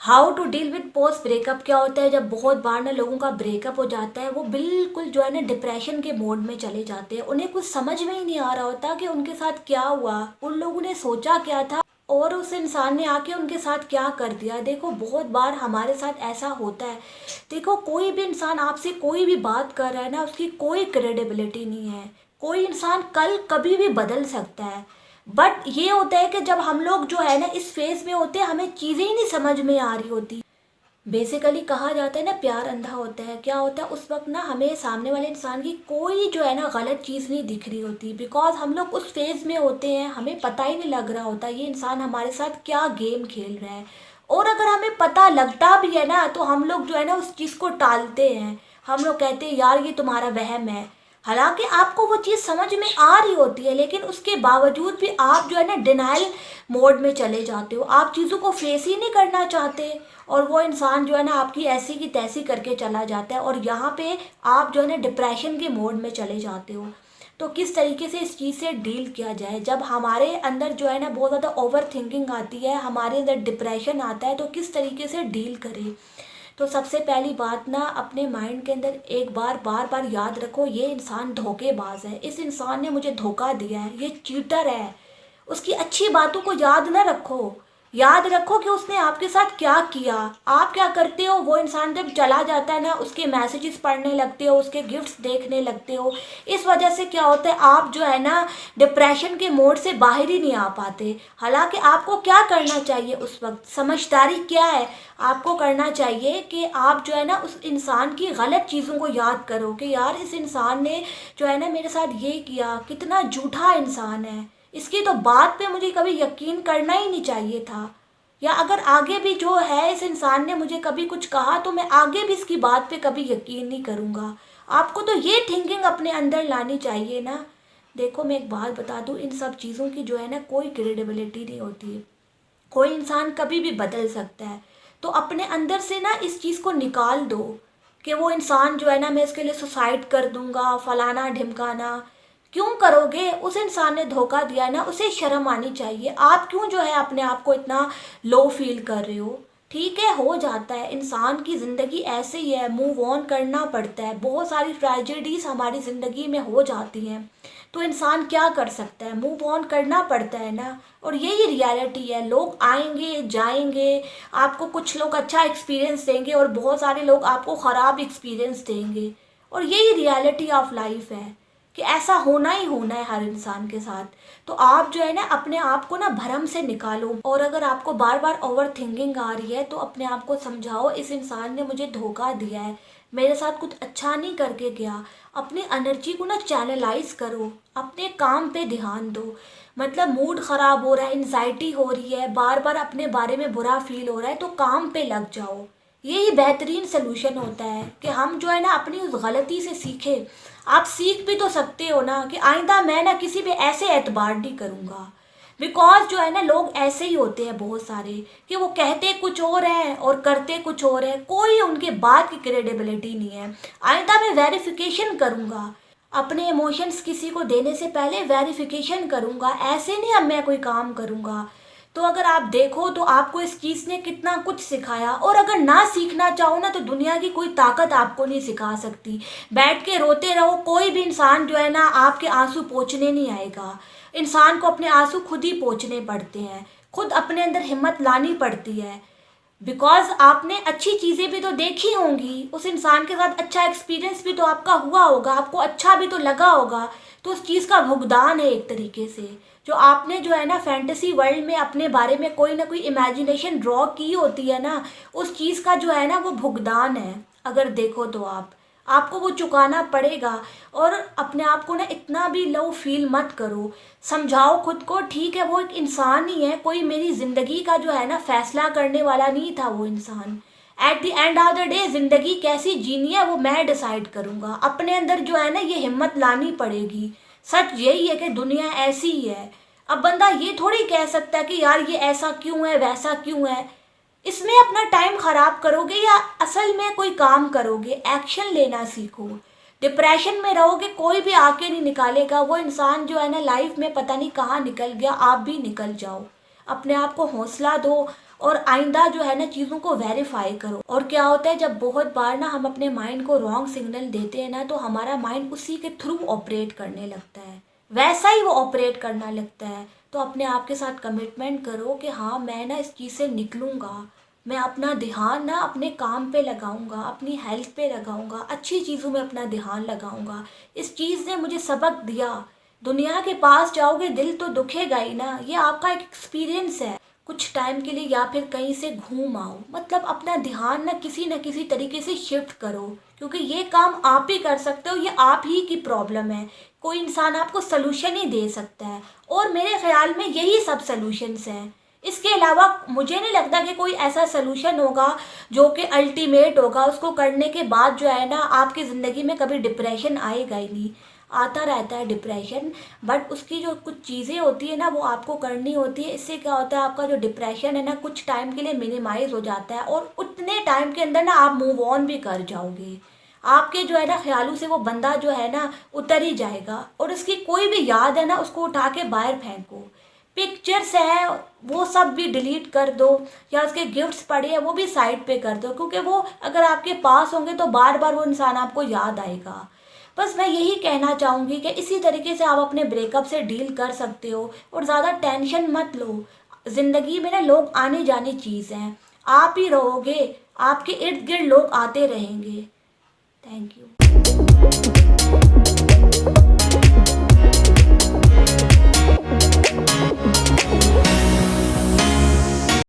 How to deal with post breakup क्या होता है जब बहुत बार ना लोगों का ब्रेकअप हो जाता है, वो बिल्कुल जो है ना डिप्रेशन के मोड में चले जाते हैं। उन्हें कुछ समझ में ही नहीं आ रहा होता कि उनके साथ क्या हुआ, उन लोगों ने सोचा क्या था और उस इंसान ने आके उनके साथ क्या कर दिया। देखो बहुत बार हमारे साथ ऐसा होता है। देखो कोई भी इंसान आपसे कोई भी बात कर रहा है ना, उसकी कोई क्रेडिबिलिटी नहीं है। कोई इंसान कल कभी भी बदल सकता है। बट ये होता है कि जब हम लोग जो है ना इस फेज में होते हैं, हमें चीज़ें ही नहीं समझ में आ रही होती। बेसिकली कहा जाता है ना, प्यार अंधा होता है। क्या होता है उस वक्त ना, हमें सामने वाले इंसान की कोई जो है ना गलत चीज़ नहीं दिख रही होती, बिकॉज हम लोग उस फेज में होते हैं, हमें पता ही नहीं लग रहा होता ये इंसान हमारे साथ क्या गेम खेल रहा है। और अगर हमें पता लगता भी है ना, तो हम लोग जो है ना उस चीज़ को टालते हैं। हम लोग कहते हैं यार ये तुम्हारा वहम है। हालांकि आपको वो चीज़ समझ में आ रही होती है, लेकिन उसके बावजूद भी आप जो है ना डिनाइल मोड में चले जाते हो। आप चीज़ों को फेस ही नहीं करना चाहते, और वो इंसान जो है ना आपकी ऐसी की तैसी करके चला जाता है, और यहाँ पे आप जो है ना डिप्रेशन के मोड में चले जाते हो। तो किस तरीके से इस चीज़ से डील किया जाए जब हमारे अंदर जो है ना बहुत ज़्यादा ओवर थिंकिंग आती है, हमारे अंदर डिप्रेशन आता है, तो किस तरीके से डील करें। तो सबसे पहली बात ना, अपने माइंड के अंदर एक बार बार बार याद रखो ये इंसान धोखेबाज है, इस इंसान ने मुझे धोखा दिया है, ये चीटर है। उसकी अच्छी बातों को याद ना रखो। याद रखो कि उसने आपके साथ क्या किया। आप क्या करते हो, वो इंसान जब चला जाता है ना, उसके मैसेजेस पढ़ने लगते हो, उसके गिफ्ट्स देखने लगते हो। इस वजह से क्या होता है, आप जो है ना डिप्रेशन के मोड से बाहर ही नहीं आ पाते। हालांकि आपको क्या करना चाहिए उस वक्त, समझदारी क्या है, आपको करना चाहिए कि आप जो है ना उस इंसान की गलत चीज़ों को याद करो कि यार इस इंसान ने जो है ना मेरे साथ ये किया, कितना झूठा इंसान है, इसकी तो बात पे मुझे कभी यकीन करना ही नहीं चाहिए था। या अगर आगे भी जो है इस इंसान ने मुझे कभी कुछ कहा, तो मैं आगे भी इसकी बात पे कभी यकीन नहीं करूँगा। आपको तो ये थिंकिंग अपने अंदर लानी चाहिए ना। देखो मैं एक बात बता दूँ, इन सब चीज़ों की जो है ना कोई क्रेडिबिलिटी नहीं होती है। कोई इंसान कभी भी बदल सकता है। तो अपने अंदर से ना इस चीज़ को निकाल दो कि वो इंसान जो है ना मैं इसके लिए सुसाइड कर दूंगा, फलाना ढिमकाना। क्यों करोगे, उस इंसान ने धोखा दिया है ना, उसे शर्म आनी चाहिए। आप क्यों जो है अपने आप को इतना लो फील कर रहे हो। ठीक है, हो जाता है, इंसान की ज़िंदगी ऐसे ही है, मूव ऑन करना पड़ता है। बहुत सारी ट्रेजेडीज हमारी ज़िंदगी में हो जाती हैं, तो इंसान क्या कर सकता है, मूव ऑन करना पड़ता है ना। और यही रियलिटी है, लोग आएंगे जाएंगे, आपको कुछ लोग अच्छा एक्सपीरियंस देंगे और बहुत सारे लोग आपको ख़राब एक्सपीरियंस देंगे। और यही रियलिटी ऑफ लाइफ है कि ऐसा होना ही होना है हर इंसान के साथ। तो आप जो है ना अपने आप को ना भरम से निकालो, और अगर आपको बार बार ओवर थिंकिंग आ रही है, तो अपने आप को समझाओ इस इंसान ने मुझे धोखा दिया है, मेरे साथ कुछ अच्छा नहीं करके गया। अपनी एनर्जी को ना चैनलाइज करो, अपने काम पे ध्यान दो। मतलब मूड ख़राब हो रहा है, एनजाइटी हो रही है, बार बार अपने बारे में बुरा फील हो रहा है, तो काम पे लग जाओ। यही बेहतरीन सोल्यूशन होता है कि हम जो है ना अपनी उस गलती से सीखें। आप सीख भी तो सकते हो ना कि आइंदा मैं ना किसी पे ऐसे एतबार नहीं करूँगा। बिकॉज जो है ना लोग ऐसे ही होते हैं बहुत सारे, कि वो कहते कुछ और हैं और करते कुछ और है, कोई उनके बात की क्रेडिबिलिटी नहीं है। आइंदा मैं वेरिफिकेशन करूँगा, अपने इमोशंस किसी को देने से पहले वेरिफिकेशन करूँगा, ऐसे नहीं अब मैं कोई काम करूँगा। तो अगर आप देखो तो आपको इस चीज़ ने कितना कुछ सिखाया, और अगर ना सीखना चाहो ना, तो दुनिया की कोई ताकत आपको नहीं सिखा सकती। बैठ के रोते रहो, कोई भी इंसान जो है ना आपके आंसू पोंछने नहीं आएगा। इंसान को अपने आंसू खुद ही पोंछने पड़ते हैं, खुद अपने अंदर हिम्मत लानी पड़ती है। बिकॉज आपने अच्छी चीज़ें भी तो देखी होंगी, उस इंसान के साथ अच्छा एक्सपीरियंस भी तो आपका हुआ होगा, आपको अच्छा भी तो लगा होगा। तो उस चीज़ का भुगतान है एक तरीके से, जो आपने जो है ना फैंटेसी वर्ल्ड में अपने बारे में कोई ना कोई इमेजिनेशन ड्रॉ की होती है ना, उस चीज़ का जो है ना वो भुगतान है। अगर देखो तो आपको वो चुकाना पड़ेगा। और अपने आप को ना इतना भी लो फील मत करो। समझाओ खुद को, ठीक है वो एक इंसान ही है, कोई मेरी ज़िंदगी का जो है ना फैसला करने वाला नहीं था वो इंसान। At the end of the day ज़िंदगी कैसी जीनी है वो मैं डिसाइड करूँगा। अपने अंदर जो है ना ये हिम्मत लानी पड़ेगी। सच यही है कि दुनिया ऐसी ही है। अब बंदा ये थोड़ी कह सकता है कि यार ये ऐसा क्यों है, वैसा क्यों है। इसमें अपना टाइम खराब करोगे या असल में कोई काम करोगे, एक्शन लेना सीखो। डिप्रेशन में रहोगे, कोई भी आके नहीं निकालेगा। वो इंसान जो है ना लाइफ में पता नहीं कहाँ निकल गया, आप भी निकल जाओ। अपने आप को हौसला दो और आइंदा जो है ना चीज़ों को वेरीफाई करो। और क्या होता है, जब बहुत बार ना हम अपने माइंड को रॉन्ग सिग्नल देते हैं ना, तो हमारा माइंड उसी के थ्रू ऑपरेट करने लगता है, वैसा ही वो ऑपरेट करना लगता है। तो अपने आप के साथ कमिटमेंट करो कि हाँ मैं ना इस चीज़ से निकलूँगा, मैं अपना ध्यान ना अपने काम पे लगाऊंगा, अपनी हेल्थ पे लगाऊंगा, अच्छी चीज़ों में अपना ध्यान लगाऊंगा। इस चीज़ ने मुझे सबक दिया। दुनिया के पास जाओगे दिल तो दुखेगा ही ना, ये आपका एक एक्सपीरियंस है। कुछ टाइम के लिए या फिर कहीं से घूम आओ, मतलब अपना ध्यान ना किसी तरीके से शिफ्ट करो, क्योंकि ये काम आप ही कर सकते हो, ये आप ही की प्रॉब्लम है। कोई इंसान आपको सलूशन ही दे सकता है, और मेरे ख्याल में यही सब सलूशंस हैं। इसके अलावा मुझे नहीं लगता कि कोई ऐसा सलूशन होगा जो कि अल्टीमेट होगा, उसको करने के बाद जो है ना आपकी ज़िंदगी में कभी डिप्रेशन आएगा ही नहीं। आता रहता है डिप्रेशन, बट उसकी जो कुछ चीज़ें होती है ना वो आपको करनी होती है। इससे क्या होता है, आपका जो डिप्रेशन है ना कुछ टाइम के लिए मिनिमाइज हो जाता है, और उतने टाइम के अंदर ना आप मूव ऑन भी कर जाओगे। आपके जो है ना ख्यालों से वो बंदा जो है ना उतर ही जाएगा, और उसकी कोई भी याद है ना उसको उठा के बाहर फेंको। पिक्चर्स है वो सब भी डिलीट कर दो, या उसके गिफ्ट्स पड़े हैं वो भी साइड पे कर दो, क्योंकि वो अगर आपके पास होंगे तो बार बार वो इंसान आपको याद आएगा। बस मैं यही कहना चाहूँगी कि इसी तरीके से आप अपने ब्रेकअप से डील कर सकते हो, और ज़्यादा टेंशन मत लो। ज़िंदगी में ना लोग आने जाने चीज़ हैं, आप ही रहोगे, आपके इर्द गिर्द लोग आते रहेंगे। Thank you.